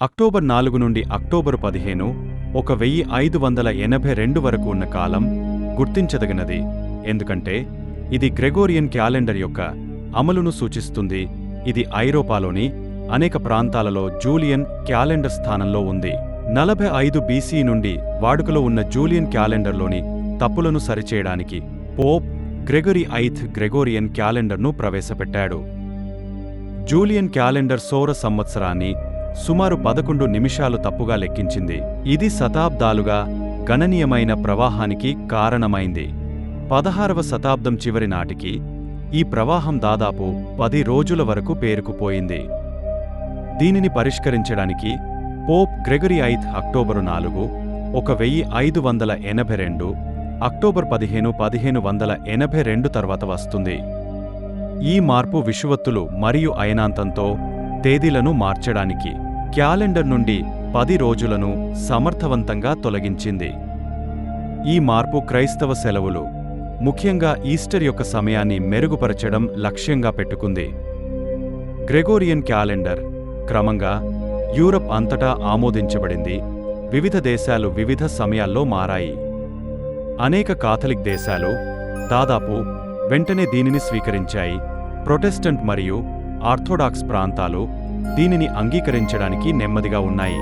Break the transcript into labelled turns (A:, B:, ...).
A: October 4 నుండి October 15, 1582 వరకు ఉన్న కాలం గుర్తించదగినది, ఎందుకంటే ఇది గ్రెగోరియన్ క్యాలెండర్ యొక్క అమలును సూచిస్తుంది. ఇది ఐరోపాలోని అనేక ప్రాంతాలలో జూలియన్ క్యాలెండర్ స్థానంలో ఉంది. 45 BC నుండి వాడుకలో ఉన్న జూలియన్ క్యాలెండర్లోని తప్పులను సరిచేయడానికి పోప్ గ్రెగరీ ఐథ్ గ్రెగోరియన్ క్యాలెండర్ను ప్రవేశపెట్టాడు. జూలియన్ క్యాలెండర్ సౌర సంవత్సరాన్ని సుమారు 11 నిమిషాలు తప్పుగా లెక్కించింది. ఇది శతాబ్దాలుగా గణనీయమైన ప్రవాహానికి కారణమైంది. 16వ శతాబ్దం చివరి నాటికి ఈ ప్రవాహం దాదాపు 10 రోజుల వరకు పేరుకుపోయింది. దీనిని పరిష్కరించడానికి పోప్ గ్రెగరీ ఐథ్ అక్టోబరు 4, 1582, అక్టోబర్ 15, 1582 తర్వాత వస్తుంది. ఈ మార్పు విషువత్తులు మరియు అయనాంతంతో తేదీలను మార్చడానికి క్యాలెండర్ నుండి 10 రోజులను సమర్థవంతంగా తొలగించింది. ఈ మార్పు క్రైస్తవ సెలవులు, ముఖ్యంగా ఈస్టర్ యొక్క సమయాన్ని మెరుగుపరచడం లక్ష్యంగా పెట్టుకుంది. గ్రెగోరియన్ క్యాలెండర్ క్రమంగా యూరప్ అంతటా ఆమోదించబడింది. వివిధ దేశాలు వివిధ సమయాల్లో మారాయి. అనేక కాథలిక్ దేశాలు దాదాపు వెంటనే దీనిని స్వీకరించాయి. ప్రొటెస్టంట్ మరియు ఆర్థోడాక్స్ ప్రాంతాలు దీనిని అంగీకరించడానికి నెమ్మదిగా ఉన్నాయి.